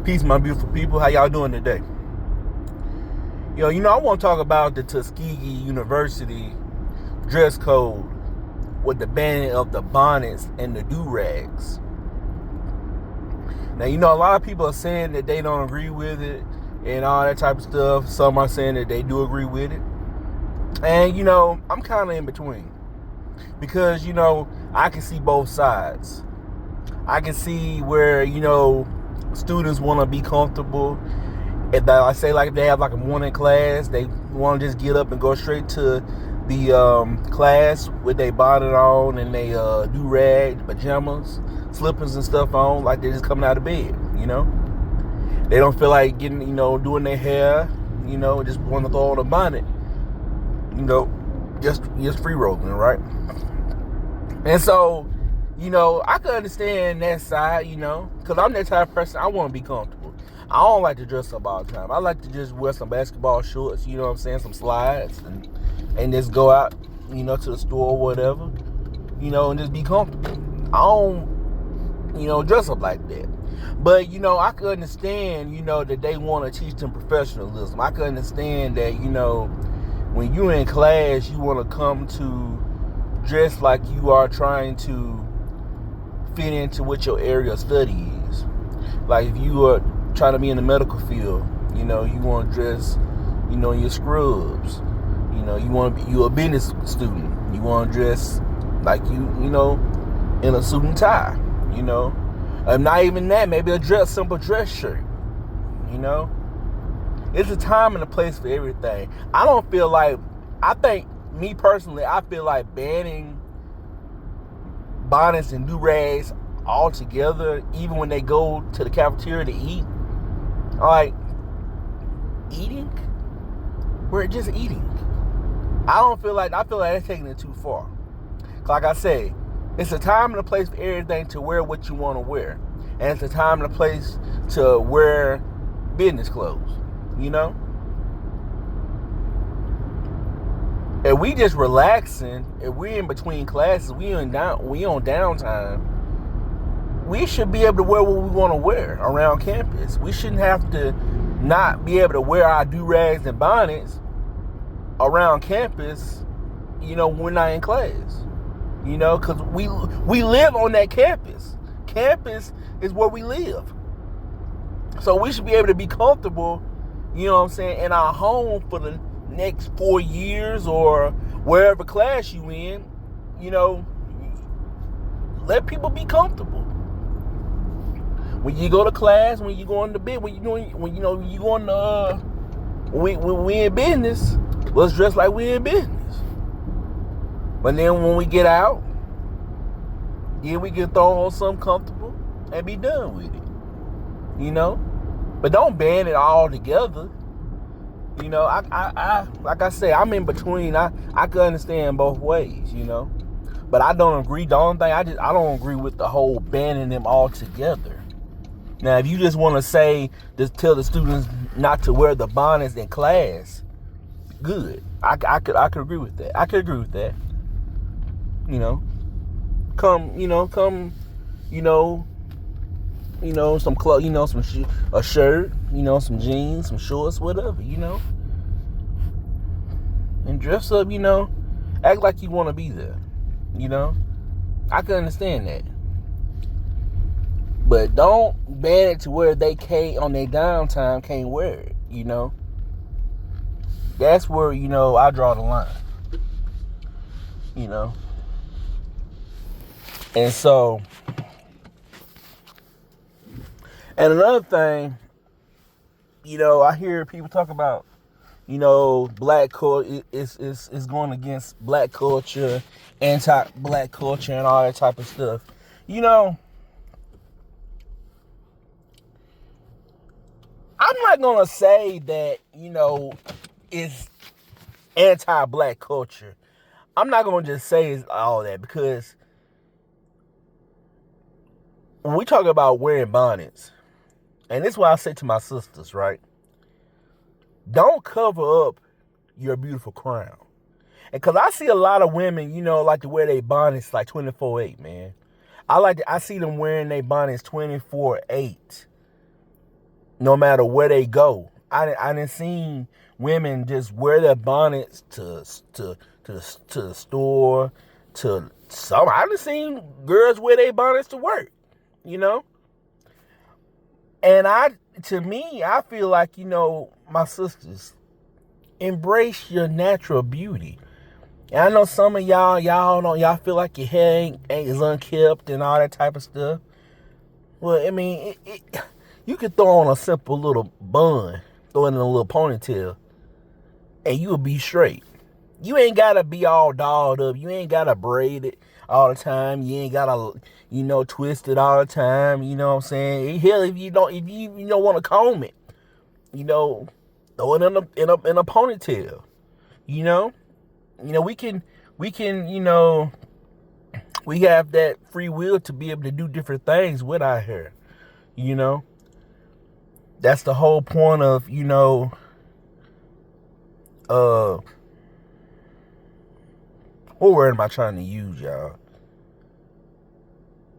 Peace, my beautiful people. How y'all doing today? I want to talk about the Tuskegee University dress code with the banning of the bonnets and the do-rags. Now, a lot of people are saying that they don't agree with it and all that type of stuff. Some are saying that they do agree with it. And, I'm kind of in between. Because, I can see both sides. I can see where, students want to be comfortable. If I say if they have like a morning class, they want to just get up and go straight to the class with their bonnet on and they do-rag, pajamas, slippers and stuff on, like they're just coming out of bed, They don't feel like getting, doing their hair, just want to throw on a bonnet, just free rolling, right? And so, I can understand that side, because I'm that type of person. I want to be comfortable. I don't like to dress up all the time. I like to just wear some basketball shorts, some slides, and just go out, to the store or whatever, and just be comfortable. I don't, dress up like that. But, I can understand, that they want to teach them professionalism. I can understand that, when you're in class, you want to come to dress like you are trying to fit into what your area of study is. Like if you are trying to be in the medical field, you want to dress, in your scrubs. You're a business student. You want to dress like in a suit and tie. And not even that, maybe a simple dress shirt. It's a time and a place for everything. Me personally, I feel like banning bonnets and do-rags all together, even when they go to the cafeteria to eat. Like, eating? We're just eating. I feel like that's taking it too far. Like I say, it's a time and a place for everything to wear what you want to wear. And it's a time and a place to wear business clothes, If we just relaxing, if we in between classes, we on downtime, we should be able to wear what we want to wear around campus. We shouldn't have to not be able to wear our do-rags and bonnets around campus, when we're not in class. Because we live on that campus. Campus is where we live. So we should be able to be comfortable, in our home for the next 4 years or wherever class you in, let people be comfortable. When you go to class, when you go into bed, when we in business, let's dress like we in business. But then when we get out, then we can throw on something comfortable and be done with it. But don't ban it all together. I like I say, I'm in between. I can understand both ways, But I don't agree. The only thing I don't agree with the whole banning them all together. Now, if you just want to just tell the students not to wear the bonnets in class, good. I could agree with that. I could agree with that. Some clothes, a shirt, some jeans, some shorts, whatever, and dress up, act like you want to be there, I can understand that, but don't ban it to where they can't on their downtime can't wear it, That's where I draw the line, and so. And another thing, I hear people talk about, black culture is going against black culture, anti-black culture, and all that type of stuff. I'm not going to say that, it's anti-black culture. I'm not going to just say it's all that, because when we talk about wearing bonnets, and this is what I say to my sisters, right? Don't cover up your beautiful crown. And because I see a lot of women, like to wear their bonnets like 24/8, man. I see them wearing their bonnets 24/8. no matter where they go. I didn't seen women just wear their bonnets to the store, to some. I done seen girls wear their bonnets to work, you know. And to me, I feel like, my sisters, embrace your natural beauty. And I know some of y'all feel like your hair ain't is unkept and all that type of stuff. Well, I mean, you could throw on a simple little bun, throw it in a little ponytail, and you'll be straight. You ain't gotta be all dolled up. You ain't gotta braid it all the time. You ain't gotta, twist it all the time. You know what I'm saying? Hell, if you don't want to comb it, throw it in a ponytail. We have that free will to be able to do different things with our hair. That's the whole point of, what word am I trying to use, y'all?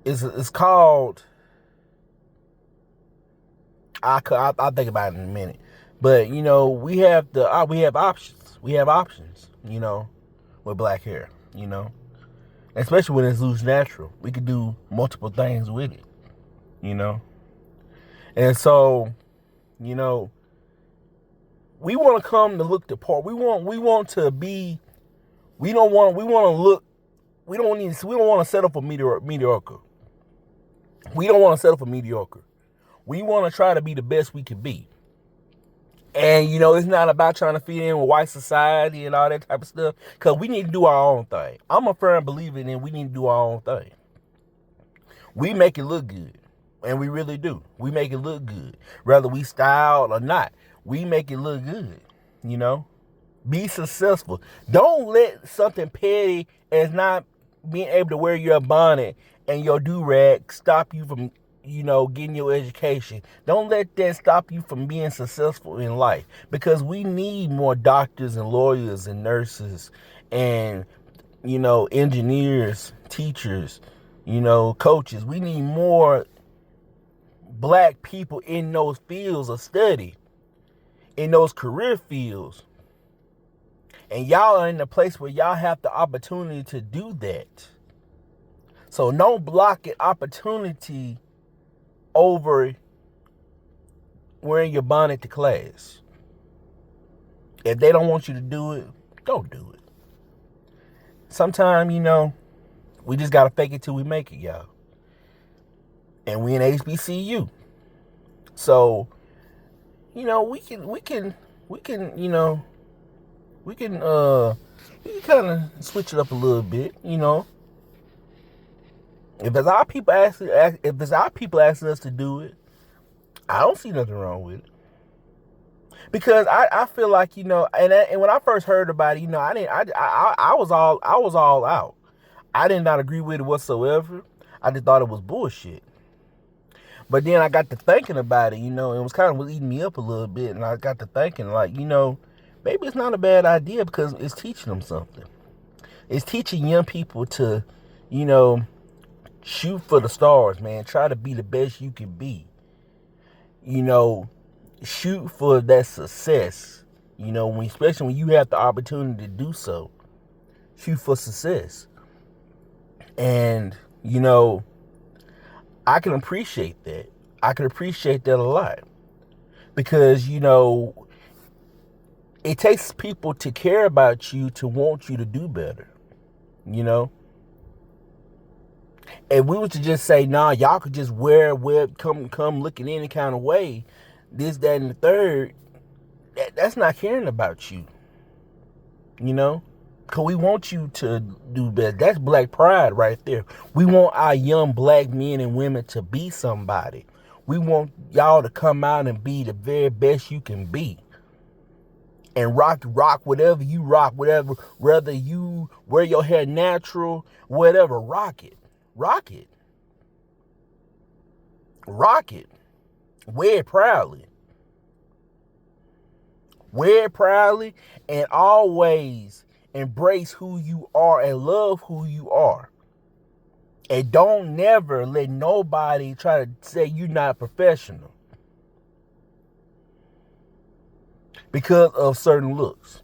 It's called, I'll think about it in a minute. But, we have options. We have options, with black hair, especially when it's loose natural. We could do multiple things with it, and so, we want to come to look the part. We want to be. We don't want to look. We don't want to settle for mediocre. We don't want to settle for mediocre. We want to try to be the best we can be. And, it's not about trying to fit in with white society and all that type of stuff. Because we need to do our own thing. I'm a firm believer in we need to do our own thing. We make it look good. And we really do. We make it look good. Whether we styled or not. We make it look good. Be successful. Don't let something petty as not being able to wear your bonnet and your do-rag stop you from, getting your education. Don't let that stop you from being successful in life. Because we need more doctors and lawyers and nurses and, engineers, teachers, coaches. We need more black people in those fields of study, in those career fields. And y'all are in a place where y'all have the opportunity to do that. So don't block an opportunity over wearing your bonnet to class. If they don't want you to do it, don't do it. Sometimes, we just got to fake it till we make it, y'all. And we in HBCU. So, we can kind of switch it up a little bit, If it's our people asking us to do it, I don't see nothing wrong with it. Because I feel like, and when I first heard about it, I was all out. I did not agree with it whatsoever. I just thought it was bullshit. But then I got to thinking about it, it was kind of eating me up a little bit, and I got to thinking, like, maybe it's not a bad idea because it's teaching them something. It's teaching young people to, shoot for the stars, man. Try to be the best you can be. Shoot for that success. Especially when you have the opportunity to do so. Shoot for success. And, I can appreciate that. I can appreciate that a lot. Because, it takes people to care about you to want you to do better. And we were to just say, nah, y'all could just come looking any kind of way, this, that, and the third. That's not caring about you. Because we want you to do better. That's black pride right there. We want our young black men and women to be somebody. We want y'all to come out and be the very best you can be. And rock whatever you rock, whether you wear your hair natural, whatever, rock it. Rock it. Rock it. Wear it proudly. Wear it proudly and always embrace who you are and love who you are. And don't never let nobody try to say you're not professional. because of certain looks.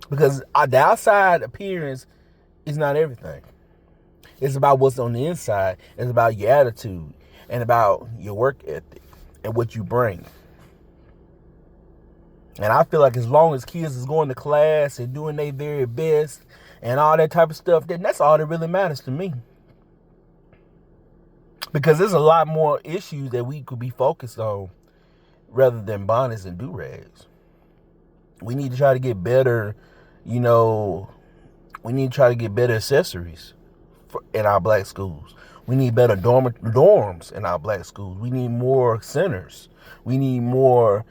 Because the outside appearance is not everything. It's about what's on the inside. It's about your attitude and about your work ethic and what you bring. And I feel like as long as kids is going to class and doing their very best and all that type of stuff, then that's all that really matters to me. Because there's a lot more issues that we could be focused on rather than bonnets and do-rags. We need to try to get better, we need to try to get better accessories in our black schools. We need better dorms in our black schools. We need more centers. We need more,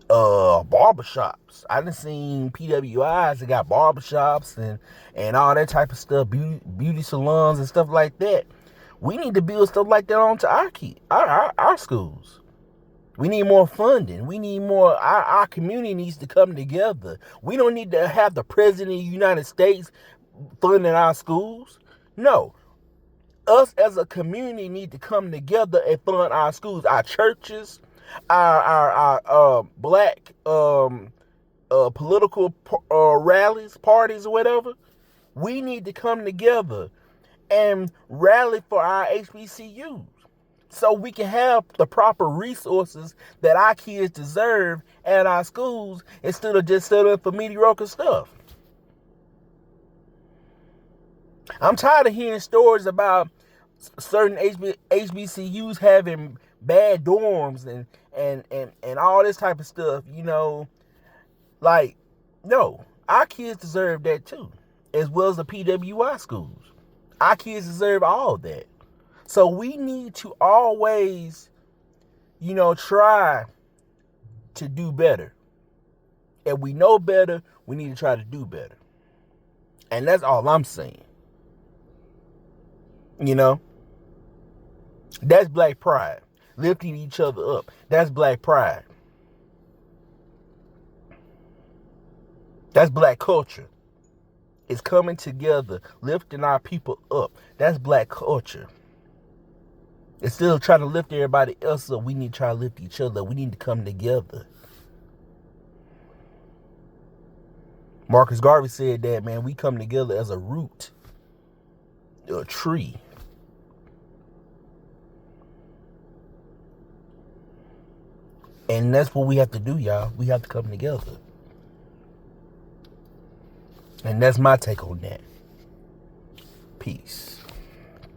barbershops. I done seen PWIs that got barbershops and all that type of stuff, beauty salons and stuff like that. We need to build stuff like that onto our schools. We need more funding. We need more, our community needs to come together. We don't need to have the president of the United States funding our schools. No. Us as a community need to come together and fund our schools, our churches, our black political rallies, parties, or whatever. We need to come together and rally for our HBCUs so we can have the proper resources that our kids deserve at our schools instead of just settling for mediocre stuff. I'm tired of hearing stories about certain HBCUs having bad dorms and all this type of stuff, Like, no, our kids deserve that too, as well as the PWI schools. Our kids deserve all of that. So we need to always, try to do better. If we know better, we need to try to do better. And that's all I'm saying. That's black pride. Lifting each other up. That's black pride. That's black culture. It's coming together, lifting our people up. That's black culture. Instead of trying to lift everybody else up, we need to try to lift each other up. We need to come together. Marcus Garvey said that, man, we come together as a root, a tree. And that's what we have to do, y'all. We have to come together. And that's my take on that. Peace.